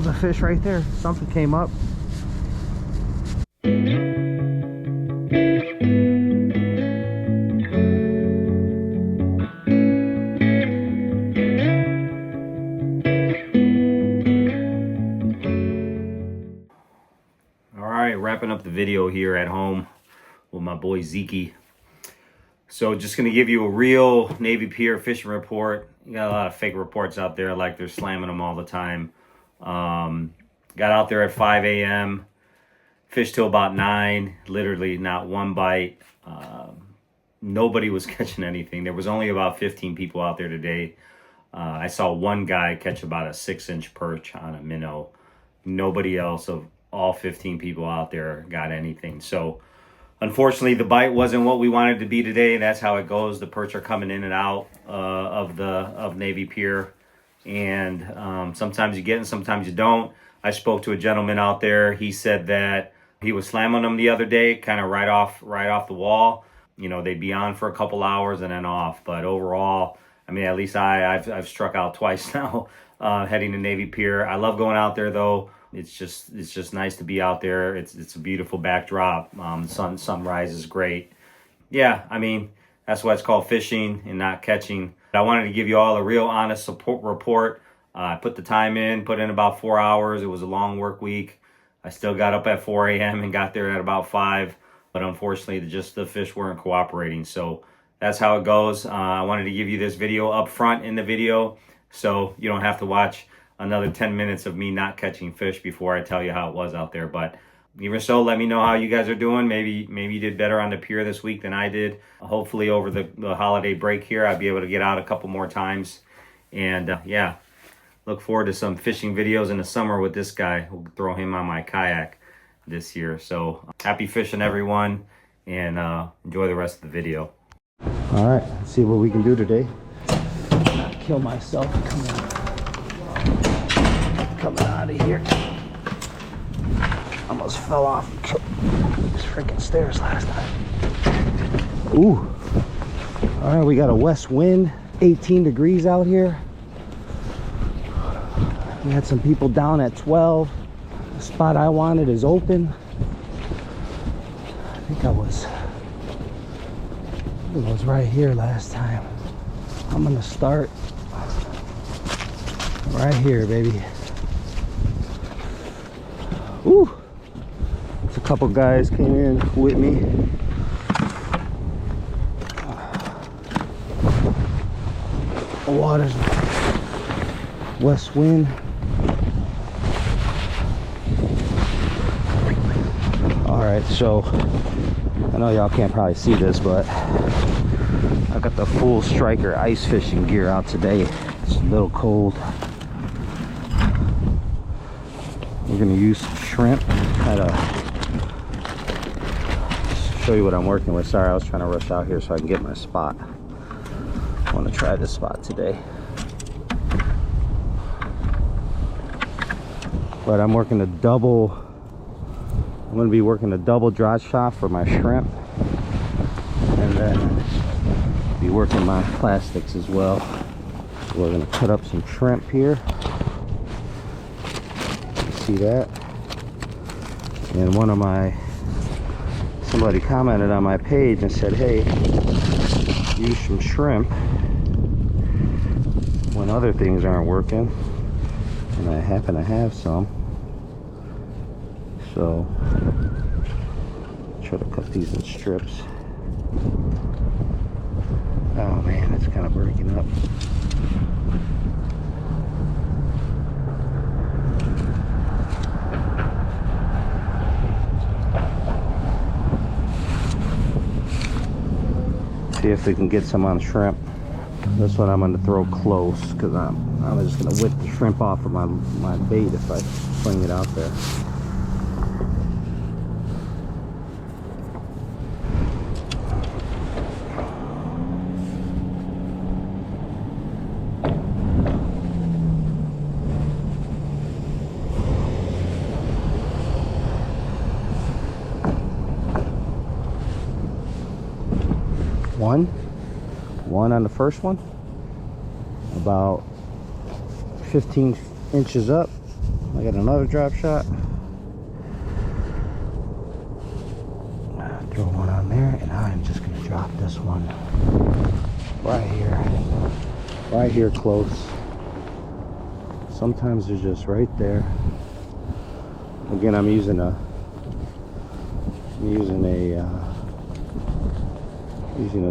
was a fish right there. Something came up. All right, wrapping up the video here at home with my boy Zeke. So just going to give you a real Navy Pier fishing report. You got a lot of fake reports out there, like they're slamming them all the time. Got out there at 5 a.m., fished till about 9, literally not one bite. Nobody was catching anything. There was only about 15 people out there today. I saw one guy catch about a 6-inch perch on a minnow. Nobody else of all 15 people out there got anything. So unfortunately, the bite wasn't what we wanted to be today. That's how it goes. The perch are coming in and out of Navy Pier, and sometimes you get them, sometimes you don't. I spoke to a gentleman out there. He said that he was slamming them the other day, kind of right off the wall. You know, they'd be on for a couple hours and then off. But overall, I mean, at least I've struck out twice now heading to Navy Pier. I love going out there though. It's just nice to be out there. It's a beautiful backdrop. Sunrise is great. Yeah, I mean, that's why it's called fishing and not catching. I wanted to give you all a real honest support report. I put the time in, put in about 4 hours. It was a long work week. I still got up at 4 a.m. and got there at about 5. But unfortunately, just the fish weren't cooperating. So that's how it goes. I wanted to give you this video up front in the video so you don't have to watch another 10 minutes of me not catching fish before I tell you how it was out there. But even so, let me know how you guys are doing. Maybe you did better on the pier this week than I did. Hopefully over the holiday break here, I'll be able to get out a couple more times. And yeah, look forward to some fishing videos in the summer with this guy. We'll throw him on my kayak this year. So happy fishing, everyone, and enjoy the rest of the video. All right, let's see what we can do today. Not kill myself coming out of here. Almost fell off these freaking stairs last time. Ooh. All right, we got a west wind, 18 degrees out here. We had some people down at 12. The spot I wanted is open. I think I was right here last time. I'm gonna start right here, baby. Ooh. A couple guys came in with me. The water's west wind. Alright, so I know y'all can't probably see this, but I got the full striker ice fishing gear out today. It's a little cold. We're gonna use some shrimp. Show you what I'm working with. Sorry, I was trying to rush out here so I can get my spot. I want to try this spot today. But I'm working a double. I'm going to be working a double drop shot for my shrimp, and then be working my plastics as well. We're going to cut up some shrimp here. You see that? And somebody commented on my page and said, hey, use some shrimp when other things aren't working, and I happen to have some. So try to cut these in strips. Oh man, it's kind of breaking up. See if we can get some on shrimp. This one I'm going to throw close because I'm just going to whip the shrimp off of my bait if I fling it out there. One on the first one, about 15 inches up. I got another drop shot. Throw one on there, and I'm just gonna drop this one right here close. Sometimes they're just right there. Again, I'm using a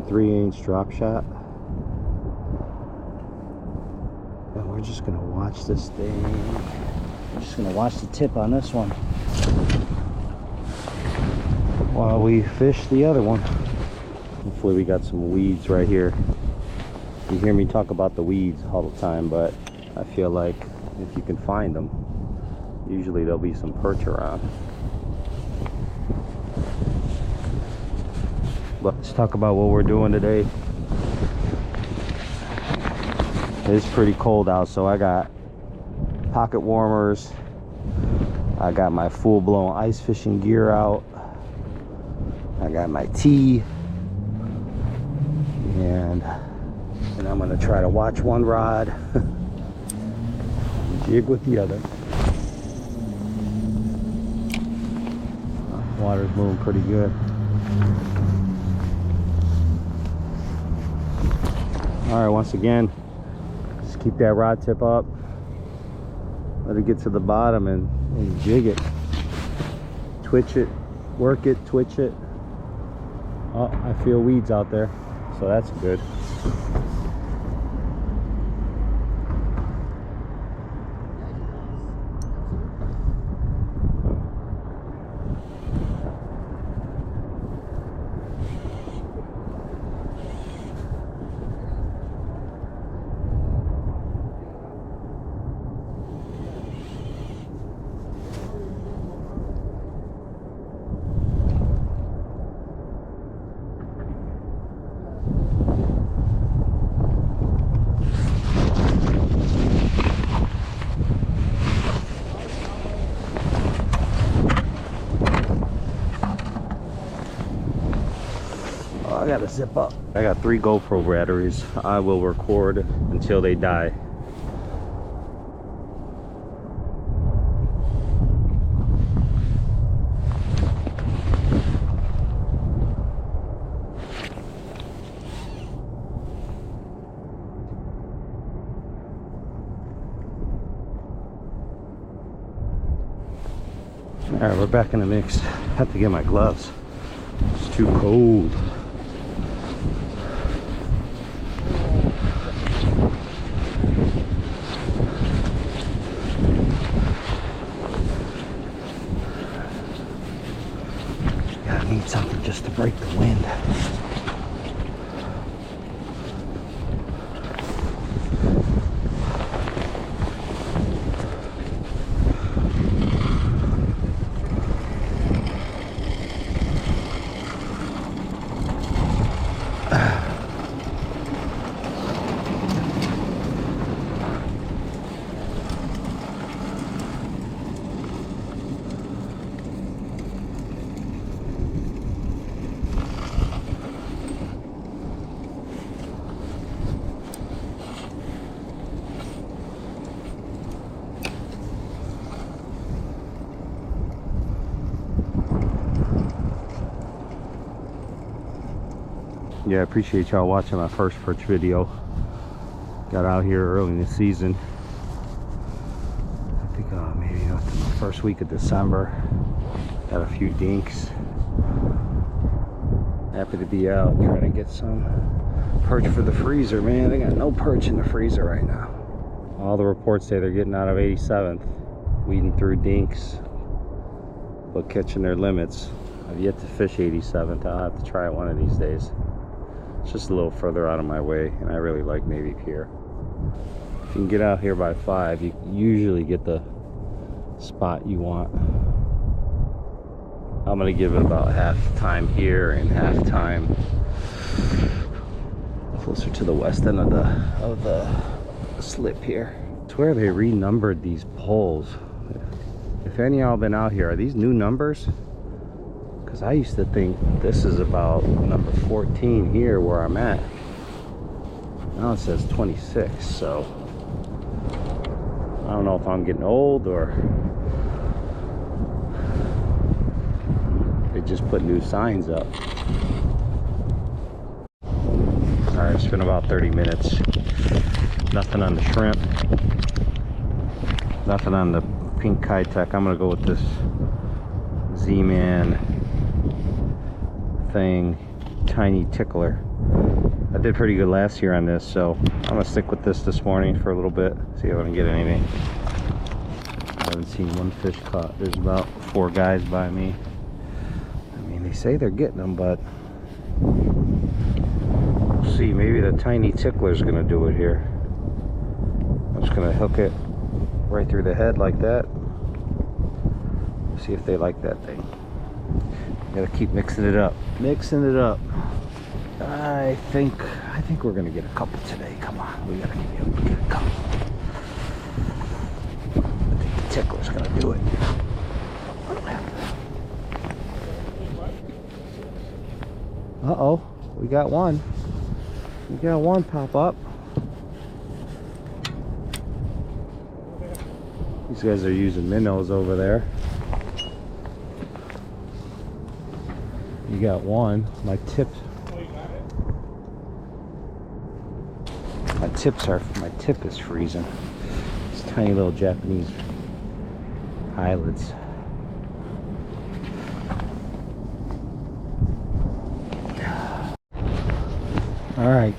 3" drop shot, and we're just gonna watch this thing. We're just gonna watch the tip on this one while we fish the other one. Hopefully we got some weeds right here. You hear me talk about the weeds all the time, but I feel like if you can find them, usually there'll be some perch around. But let's talk about what we're doing today. It's pretty cold out, so I got pocket warmers. I got my full-blown ice fishing gear out. I got my tee. And I'm gonna try to watch one rod, jig with the other. Water's moving pretty good. All right, once again, just keep that rod tip up. Let it get to the bottom and jig it. Twitch it, work it, twitch it. Oh, I feel weeds out there, so that's good. I gotta zip up. I got 3 GoPro batteries. I will record until they die. All right, we're back in the mix. Have to get my gloves. It's too cold. I need something just to break the wind. Yeah, I appreciate y'all watching my first perch video. Got out here early in the season. I think maybe the first week of December. Got a few dinks. Happy to be out trying to get some perch for the freezer, man. They got no perch in the freezer right now. All the reports say they're getting out of 87th, weeding through dinks, but catching their limits. I've yet to fish 87th. I'll have to try it one of these days. It's just a little further out of my way, and I really like Navy Pier. If you can get out here by 5, you usually get the spot you want. I'm gonna give it about half time here and half time closer to the west end of the slip here. I swear they renumbered these poles. If any of y'all been out here, are these new numbers? Because I used to think this is about number 14 here where I'm at. Now it says 26, so I don't know if I'm getting old or they just put new signs up. Alright, it's been about 30 minutes. Nothing on the shrimp. Nothing on the pink Kitech. I'm gonna go with this Z-Man thing, tiny tickler. I did pretty good last year on this, so I'm gonna stick with this morning for a little bit, see if I can get anything. I haven't seen one fish caught. There's about 4 guys by me. I mean, they say they're getting them, but we'll see. Maybe the tiny tickler's gonna do it here. I'm just gonna hook it right through the head like that. See if they like that thing. Gotta keep mixing it up. Mixing it up. I think we're gonna get a couple today. Come on, we gotta get a couple. I think the tickler's gonna do it. Uh-oh, we got one. We got one pop up. These guys are using minnows over there. You got one. My tip is freezing. These tiny little Japanese eyelids. All right,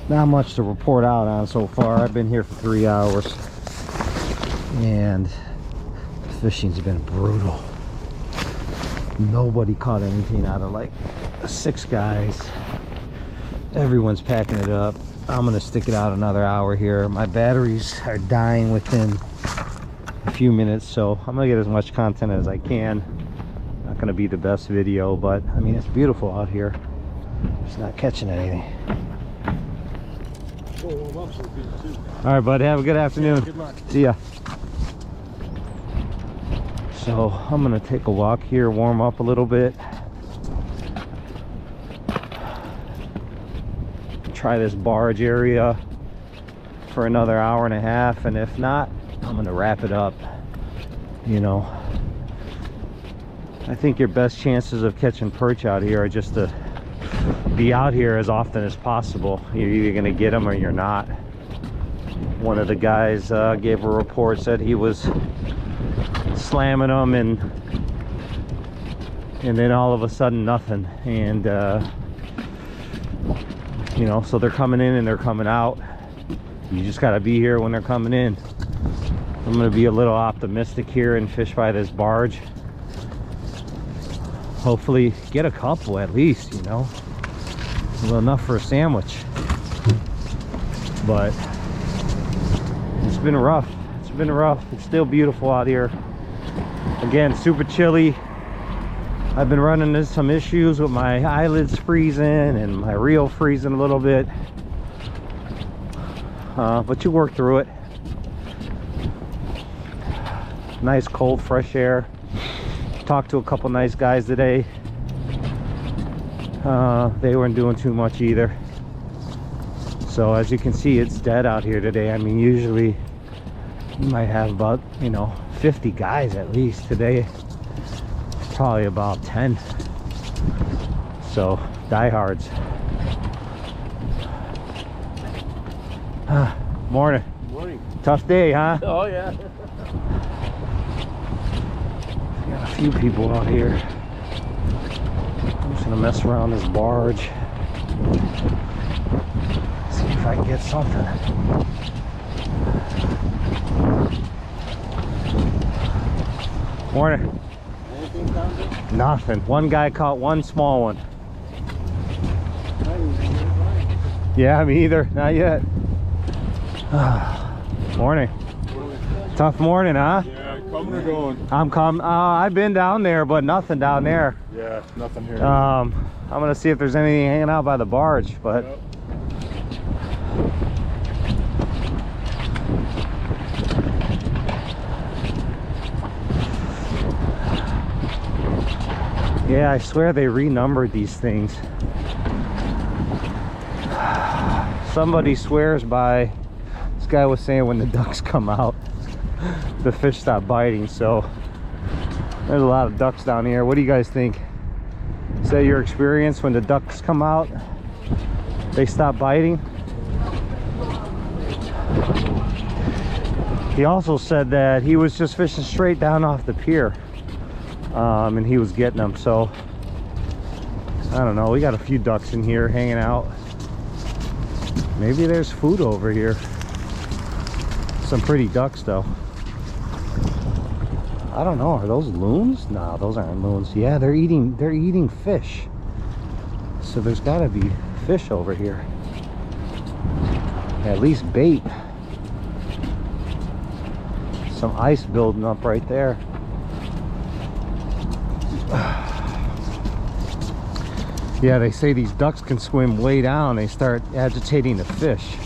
not much to report out on so far. I've been here for 3 hours and the fishing's been brutal. Nobody caught anything out of like 6 guys. Everyone's packing it up. I'm gonna stick it out another hour here. My batteries are dying within a few minutes, so I'm gonna get as much content as I can. Not gonna be the best video, but I mean, it's beautiful out here. Just not catching anything. All right, bud, have a good afternoon. Good luck. See ya. So I'm gonna take a walk here, warm up a little bit, try this barge area for another hour and a half, and if not, I'm gonna wrap it up. You know, I think your best chances of catching perch out here are just to be out here as often as possible. You're either gonna get them or you're not. One of the guys gave a report, said he was slamming them and then all of a sudden nothing, and you know, so they're coming in and they're coming out. You just got to be here when they're coming in. I'm gonna be a little optimistic here and fish by this barge. Hopefully get a couple at least, you know, well, enough for a sandwich. But it's been rough. It's been rough. It's still beautiful out here. Again, super chilly. I've been running into some issues with my eyelids freezing and my reel freezing a little bit, but you work through it. Nice cold fresh air. Talked to a couple nice guys today. They weren't doing too much either. So as you can see, it's dead out here today. I mean, usually you might have about, you know, 50 guys at least. Today probably about 10. So diehards. Morning. Morning. Tough day, huh? Oh yeah. Got a few people out here. I'm just gonna mess around this barge, see if I can get something. Morning. Anything down there? Nothing. One guy caught one small one. Yeah, me either. Not yet. Morning. Tough morning, huh? Yeah, coming or going? I'm coming. I've been down there, but nothing down there. Yeah, nothing here. I'm gonna see if there's anything hanging out by the barge, but Yep. yeah, I swear they renumbered these things. Somebody swears by, this guy was saying when the ducks come out, the fish stopped biting. So there's a lot of ducks down here. What do you guys think? Is that your experience when the ducks come out, they stop biting? He also said that he was just fishing straight down off the pier, and he was getting them. So I don't know, we got a few ducks in here hanging out. Maybe there's food over here. Some pretty ducks though. I don't know, are those loons? No, those aren't loons. Yeah, they're eating fish. So there's gotta be fish over here. At least bait. Some ice building up right there. Yeah, they say these ducks can swim way down. They start agitating the fish.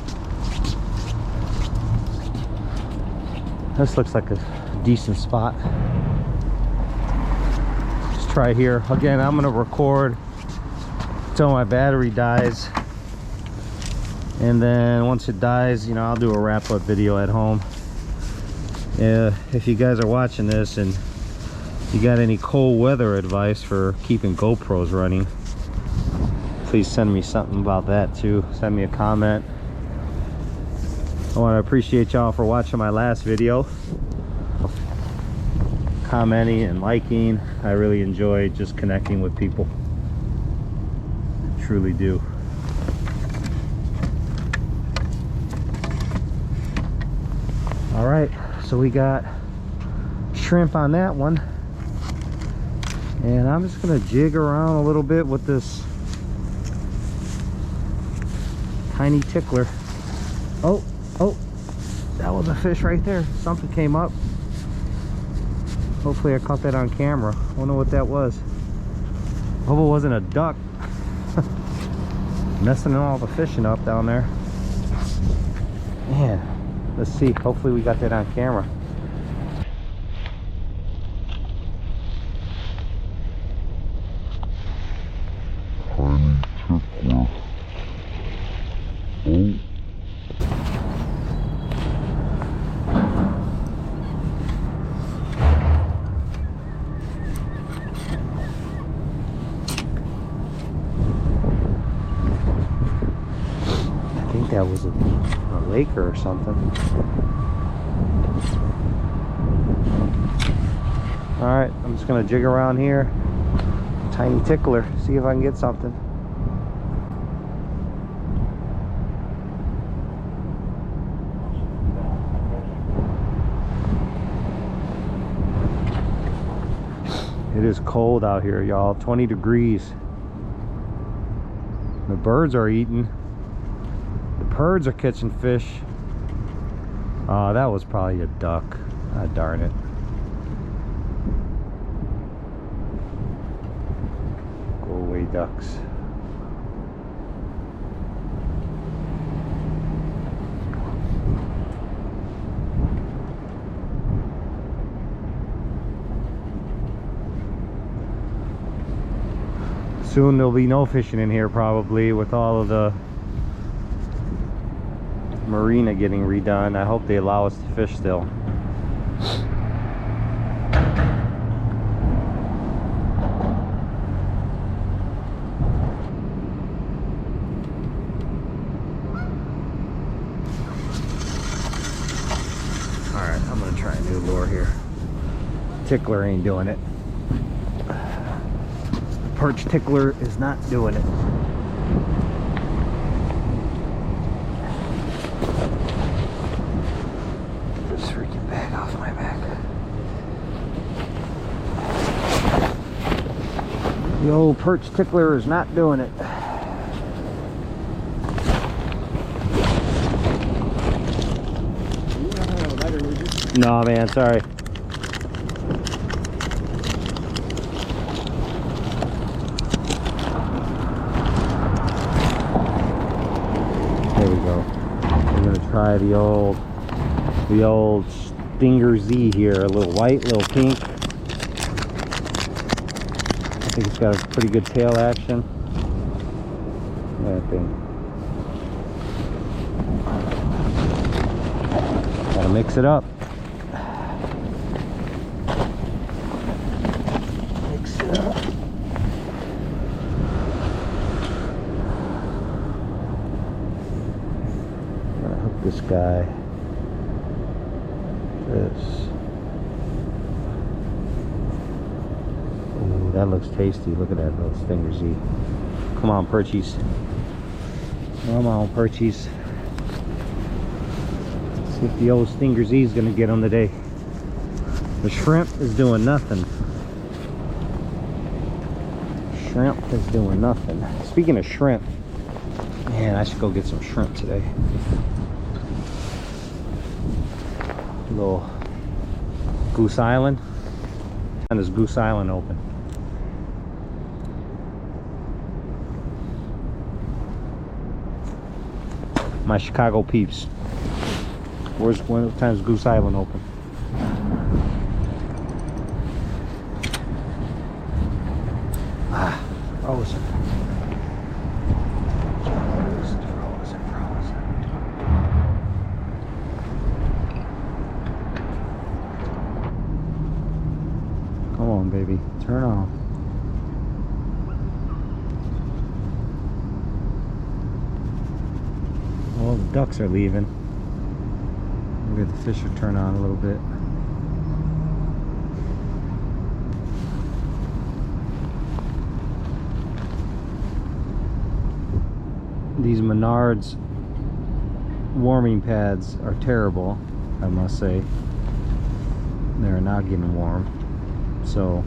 This looks like a decent spot. Let's try here. Again, I'm gonna record until my battery dies. And then once it dies, you know, I'll do a wrap-up video at home. If you guys are watching this and you got any cold weather advice for keeping GoPros running, please send me something about that too. Send me a comment. I want to appreciate y'all for watching my last video, commenting and liking. I really enjoy just connecting with people. I truly do. All right, so we got shrimp on that one, and I'm just gonna jig around a little bit with this tiny tickler. Oh, that was a fish right there. Something came up. Hopefully I caught that on camera. I don't know what that was. Hope it wasn't a duck. Messing all the fishing up down there. Man, let's see. Hopefully we got that on camera. Tiny tickler. Oh. I think that was a lake or something. All right, I'm just gonna jig around here. Tiny tickler, see if I can get something. It is cold out here, y'all. 20 degrees. The birds are eating. The birds are catching fish. Oh, that was probably a duck. Ah, darn it. Go away, ducks. Soon there'll be no fishing in here probably with all of the marina getting redone. I hope they allow us to fish still. Alright, I'm gonna try a new lure here. Tickler ain't doing it. Perch tickler is not doing it. Get this freaking bag off my back. The old perch tickler is not doing it. No, man, sorry. Try the old Stinger Z here, a little white, little pink. I think it's got a pretty good tail action. That thing. Gotta mix it up. guy. This. Ooh, that looks tasty. Look at that little stinger Z. Come on, perchies. Come on, perchies. Let's see if the old stinger Z is gonna get them today. The shrimp is doing nothing. Shrimp is doing nothing. Speaking of shrimp, man, I should go get some shrimp today. Little Goose Island. And is Goose Island open? My Chicago peeps. What time's Goose Island open? Frozen. Frozen. Come on, baby. Turn on. Well, the ducks are leaving. Maybe the fish will turn on a little bit. These Menards warming pads are terrible, I must say. They're not getting warm. So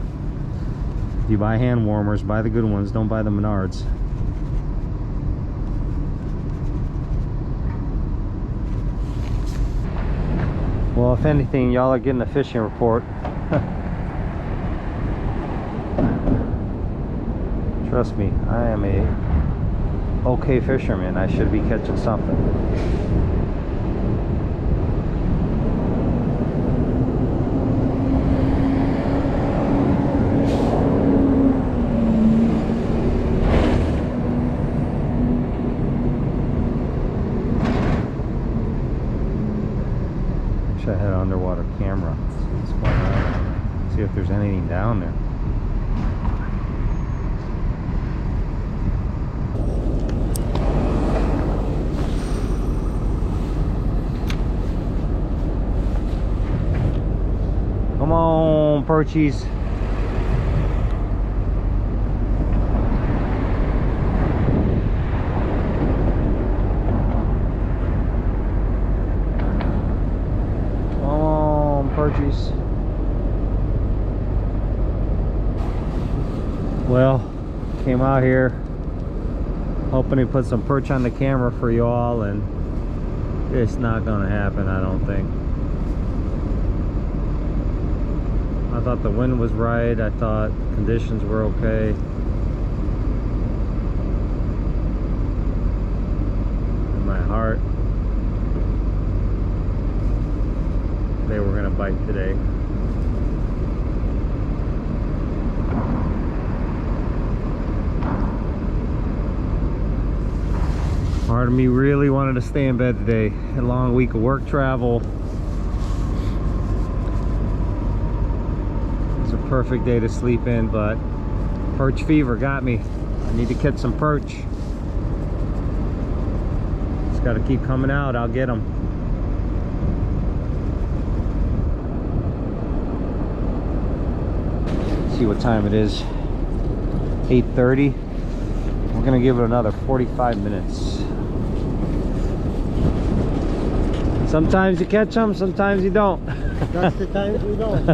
if you buy hand warmers, buy the good ones, don't buy the Menards. Well, if anything, y'all are getting a fishing report. Trust me, I am a okay fisherman. I should be catching something. Wish I had an underwater camera. See what's going on. See if there's anything down there. Come on, perchies. Come on, perchies. Well, came out here hoping to put some perch on the camera for you all, and it's not gonna happen, I don't think. I thought the wind was right. I thought conditions were okay. In my heart, they were gonna bite today. Part of me really wanted to stay in bed today. A long week of work travel. Perfect day to sleep in, but perch fever got me. I need to catch some perch. Just got to keep coming out. I'll get them. See what time it is. 8:30. We're gonna give it another 45 minutes. Sometimes you catch them, sometimes you don't. That's the times we don't.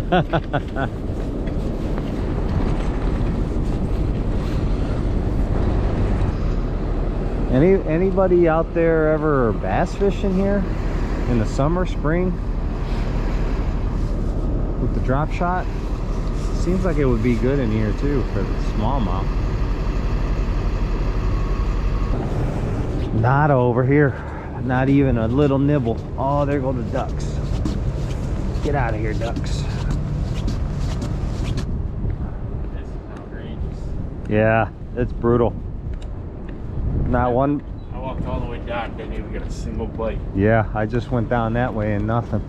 Anybody out there ever bass fishing here in the summer, spring with the drop shot? Seems like it would be good in here too for the smallmouth. Not over here, not even a little nibble. Oh, there go the ducks. Get out of here, ducks. This is outrageous. Yeah, it's brutal. Not one. I walked all the way down, didn't even get a single bite. Yeah, I just went down that way and nothing.